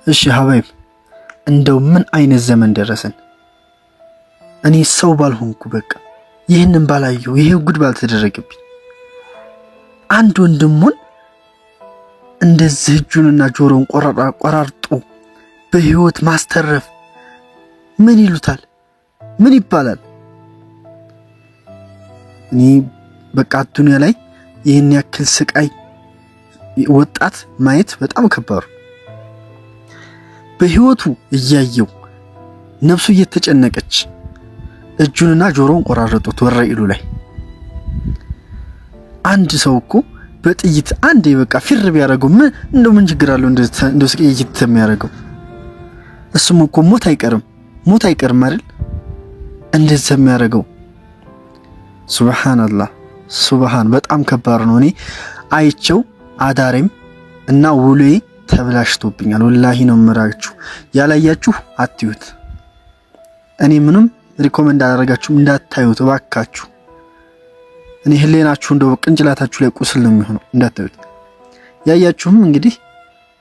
እሺ ሀባይብ እንደው ምን አይነት ዘመን ደረሰን? እኔ ሰው ባልሆንኩ በቃ ይህንን ባላየው ይሄ ጉድ ባልተደረገብኝ አንድ ወንድሙን እንደዚህ እጁንና ጆሮውን ቆራርጦ በህይወት ማስተረፍ ምን ይሉታል? ምን ይባላል? እኔ በቃ ዱንያ ላይ ይህን ያክል ስቃይ ወጣት ማየት በጣም ከባድ። በህይወቱ እያየው ነፍሱ እየተጨነቀች እጁንና ጆሮውን ቆራረጡት ወረኢሉ ላይ። አንድ ሰው እኮ በጥይት አንዴ በቃ ፊር ቢያደርገው ምን ችግር አለው? እንደው ስቅይት የሚያደርገው እሱም እኮ ሞት አይቀርም አይደል? እንደዚህ የሚያደርገው ሱብሃንአላህ በጣም ከባድ ነው። እኔ አይቸው አዳሬም እና ውሎዬ ተብላሽቶብኛል። ወላሂ ነው የምራችሁ። ያላያችሁ አትዩት። እኔ ምንም ሪኮመንድ አደረጋችሁ እንዳታዩት እባካችሁ። እኔ ህሌናችሁ እንደው ቅንጭላታችሁ ላይ ቁስል ነው የሚሆነው፣ እንዳታዩት። ያያችሁም እንግዲህ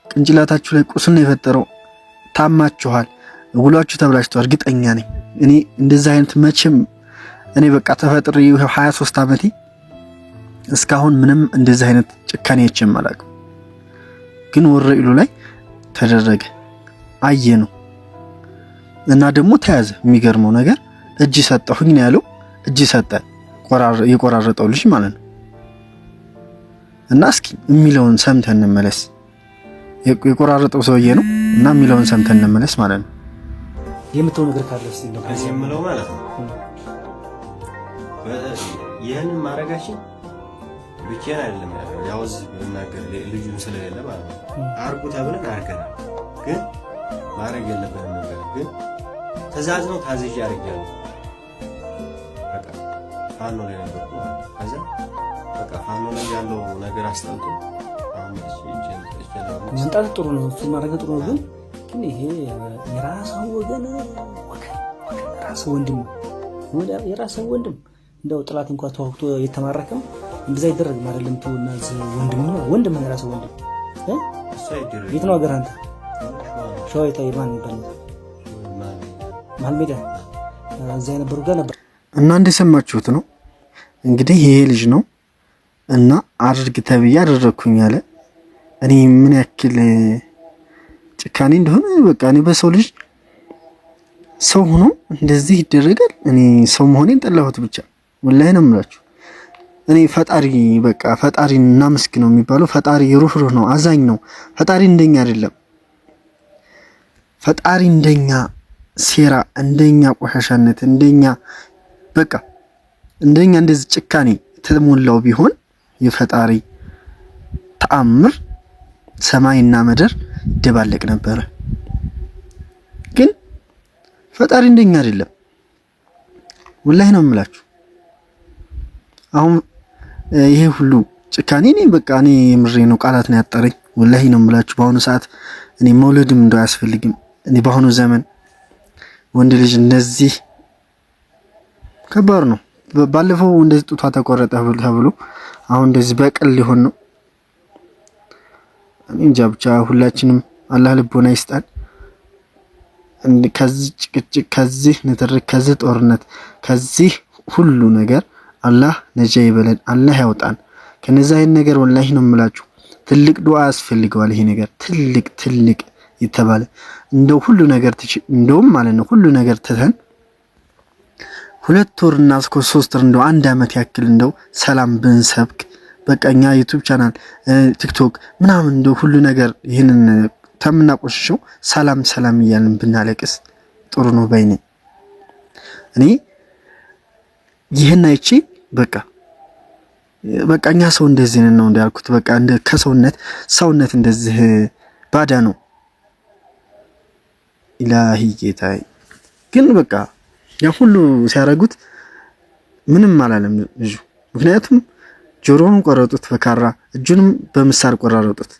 ቅንጭላታችሁ ላይ ቁስል ነው የፈጠረው። ታማችኋል፣ ውሏችሁ ተብላሽቷል። እርግጠኛ ነኝ እኔ እንደዚህ አይነት መቼም እኔ በቃ ተፈጥሬ 23 ዓመቴ እስካሁን ምንም እንደዚህ አይነት ጭካኔ አይቼም አላውቅም። ግን ወረኢሉ ላይ ተደረገ አየነው እና ደግሞ ተያዘ። የሚገርመው ነገር እጅ ሰጠሁኝ ነው ያለው። እጅ ሰጠ የቆራረጠው ልጅ ማለት ነው። እና እስኪ የሚለውን ሰምተን እንመለስ። የቆራረጠው ሰውዬ ነው እና የሚለውን ሰምተን እንመለስ ማለት ነው። የምትለው ነገር ካለ እስቲ ነው የምለው ማለት ነው። ይሄንን ማረጋችን ብቻዬን አይደለም ያው እዚህ ብናገር ልጁን ስለሌለ ማለት ነው። አርጉ ተብለን አርገናል። ግን ማረግ የለብንም ነገር ግን ትእዛዝ ነው። ታዝዤ አርጋለሁ። በቃ ፋኖ ላይ ነበር። ከዛ በቃ ፋኖ ላይ ያለው ነገር አስጠልቶ አሁን መንጣት ጥሩ ነው፣ እሱ ማድረግ ጥሩ ነው። ግን ይሄ የራስህ ወገን የራስህ ወንድም እንደው ጥላት እንኳን ተዋግቶ የተማረከም እንደዛ ይደረግም አይደለም። ተውና ወንድም የራስህ ወንድም የት ነው ሀገር? አንተ ሸዋይታ የማን ይባላል? መሀል ሜዳ እዛ የነበሩ ጋር ነበር። እና እንደሰማችሁት ነው እንግዲህ ይሄ ልጅ ነው እና አድርግ ተብዬ አደረኩኝ አለ። እኔ ምን ያክል ጭካኔ እንደሆነ በቃ እኔ በሰው ልጅ ሰው ሆኖ እንደዚህ ይደረጋል? እኔ ሰው መሆኔን ጠላሁት ብቻ ወላሂ ነው የምላችሁ። እኔ ፈጣሪ በቃ ፈጣሪ እናመስግነው የሚባለው ፈጣሪ ሩህሩህ ነው፣ አዛኝ ነው። ፈጣሪ እንደኛ አይደለም። ፈጣሪ እንደኛ ሴራ፣ እንደኛ ቆሻሻነት፣ እንደኛ በቃ እንደኛ እንደዚህ ጭካኔ ተሞላው ቢሆን የፈጣሪ ተአምር ሰማይና ምድር ይደባለቅ ነበረ። ግን ፈጣሪ እንደኛ አይደለም ወላሂ ነው የምላችሁ። አሁን ይሄ ሁሉ ጭካኔ እኔ የምሬ ነው፣ ቃላት ነው ያጠረኝ። ወላሂ ነው የምላችሁ። በአሁኑ ሰዓት እኔ መውለድም እንደው አያስፈልግም። እኔ በአሁኑ ዘመን ወንድ ልጅ እንደዚህ ከባድ ነው። ባለፈው እንደዚህ ጡቷ ተቆረጠ ተብሎ አሁን እንደዚህ በቀል ሊሆን ነው። እኔ እንጃ ብቻ ሁላችንም አላህ ልቦና ይስጣል። ከዚህ ጭቅጭቅ፣ ከዚህ ንትርክ፣ ከዚህ ጦርነት፣ ከዚህ ሁሉ ነገር አላህ ነጃ ይበለን፣ አላህ ያውጣን ከነዛ አይነት ነገር። ወላሂ ነው የምላችሁ ትልቅ ዱዓ ያስፈልገዋል ይሄ ነገር። ትልቅ የተባለ እንደው ሁሉ ነገር እንደውም ማለት ነው ሁሉ ነገር ትተን 2 ወርና እስከ 3 ወር እንደው 1 አመት ያክል እንደው ሰላም ብንሰብክ በቃኛ ዩቲዩብ ቻናል ቲክቶክ ምናምን እንደው ሁሉ ነገር ይሄንን ተምናቆሽሽው ሰላም እያልን ብናለቅስ ጥሩ ነው ባይኔ። እኔ ይሄን አይቼ በቃ እኛ ሰው እንደዚህ ነው እንዳልኩት በቃ እንደ ሰውነት እንደዚህ ባዳ ነው። ኢላሂ ጌታዬ ግን በቃ ያ ሁሉ ሲያረጉት ምንም አላለም ልጁ። ምክንያቱም ጆሮውን ቆረጡት በካራ እጁንም በምሳር ቆራረጡት።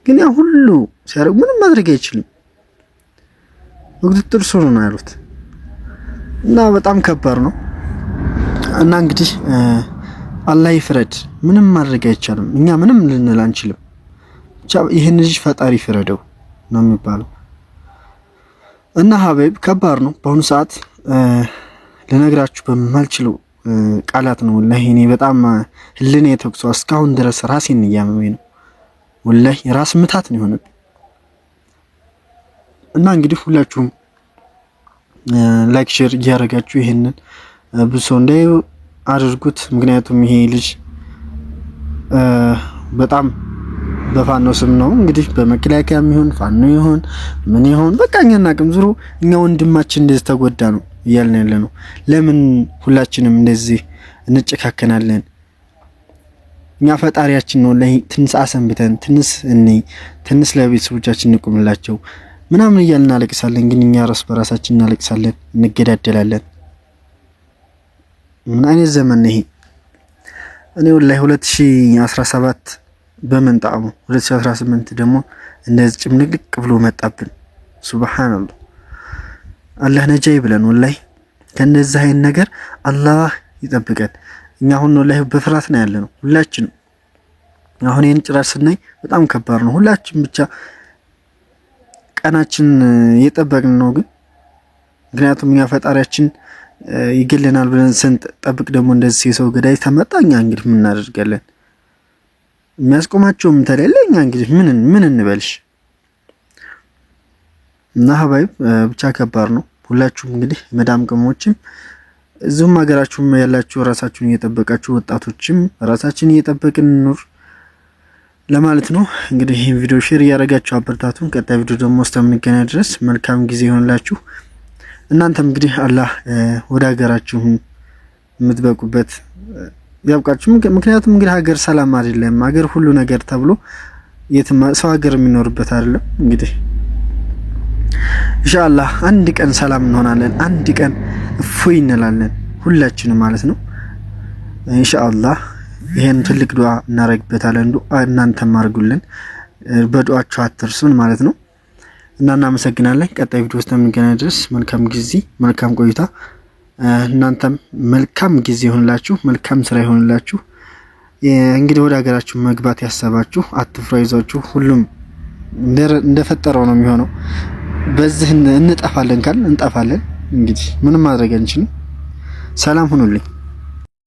ግን ያ ሁሉ ሲያረጉ ምንም ማድረግ አይችልም። በቁጥጥር ስር ነው ያሉት እና በጣም ከባድ ነው። እና እንግዲህ አላህ ይፍረድ። ምንም ማድረግ አይቻልም። እኛ ምንም ልንል አንችልም። ብቻ ይሄን ልጅ ፈጣሪ ይፍረደው። ነው የሚባለው። እና ሀበይብ ከባድ ነው በአሁኑ ሰዓት ልነግራችሁ በማልችለው ቃላት ነው ወላሂ። እኔ በጣም ህሊናዬ ተኩሶ እስካሁን ድረስ ራሴን እያመመኝ ነው ወላሂ። ራስ ምታት ነው የሆነብኝ። እና እንግዲህ ሁላችሁም ላይክ ሼር እያደረጋችሁ ይሄንን ብዙ ሰው እንዳዩ አድርጉት። ምክንያቱም ይሄ ልጅ በጣም በፋኖ ስም ነው እንግዲህ በመከላከያ የሚሆን ፋኖ ይሆን ምን ይሆን በቃ እኛ እናቅም። ዙሩ እኛ ወንድማችን እንደዚህ ተጎዳ ነው እያልን ያለ ነው። ለምን ሁላችንም እንደዚህ እንጨካከናለን? እኛ ፈጣሪያችን ነው ላይ ትንስ አሰንብተን ትንስ ለቤተሰቦቻችን እንቁምላቸው ምናምን እያልን እናለቅሳለን። ግን እኛ ራስ በራሳችን እናለቅሳለን፣ እንገዳደላለን። ምን አይነት ዘመን ነው ይሄ? እኔ ወላሂ 2017 በመንጣሙ 2018 ደግሞ እንደዚህ ጭምልቅልቅ ብሎ መጣብን። ሱብሃንአላህ አላህ ነጃ ይብለን። ወላሂ ከነዚህ አይነት ነገር አላህ ይጠብቀን። እኛ አሁን ወላሂ በፍርሃት ነው ያለነው ሁላችንም። አሁን ይሄን ጭራሽ ስናይ በጣም ከባድ ነው። ሁላችን ብቻ ቀናችን እየጠበቅን ነው። ግን ምክንያቱም እኛ ፈጣሪያችን ይገለናል ብለን ስንጠብቅ ደግሞ እንደዚህ የሰው ገዳይ ተመጣ፣ እኛ እንግዲህ ምን እናደርጋለን? የሚያስቆማቸውም ተለለ። እኛ እንግዲህ ምን እንበልሽ? እና ሀባይብ ብቻ ከባድ ነው። ሁላችሁም እንግዲህ መዳም ቅሞችም እዚሁም ሀገራችሁም ያላችሁ ራሳችሁን እየጠበቃችሁ፣ ወጣቶችም ራሳችንን እየጠበቅን እንኑር ለማለት ነው። እንግዲህ ይህን ቪዲዮ ሼር እያደረጋችሁ አበርታቱን። ቀጣይ ቪዲዮ ደግሞ እስከምንገናኝ ድረስ መልካም ጊዜ ይሆንላችሁ። እናንተም እንግዲህ አላህ ወደ ሀገራችሁ የምትበቁበት ያብቃችሁ። ምክንያቱም እንግዲህ ሀገር ሰላም አይደለም። ሀገር ሁሉ ነገር ተብሎ የትም ሰው ሀገር የሚኖርበት አይደለም። እንግዲህ ኢንሻአላህ አንድ ቀን ሰላም እንሆናለን፣ አንድ ቀን እፎይ እንላለን ሁላችንም ማለት ነው ኢንሻአላህ። ይሄን ትልቅ ዱዓ እናረግበታለን። ዱዓ እናንተም አድርጉልን፣ በዱዓችሁ አትርሱን ማለት ነው። እና እናመሰግናለን። ቀጣይ ቪዲዮ ውስጥ የምንገናኝ ድረስ መልካም ጊዜ፣ መልካም ቆይታ። እናንተም መልካም ጊዜ ይሆንላችሁ፣ መልካም ስራ ይሆንላችሁ። እንግዲህ ወደ ሀገራችሁ መግባት ያሰባችሁ አትፍሩ፣ አይዟችሁ። ሁሉም እንደፈጠረው ነው የሚሆነው። በዚህ እንጠፋለን ካል እንጠፋለን። እንግዲህ ምንም ማድረግ አንችልም። ሰላም ሁኑልኝ።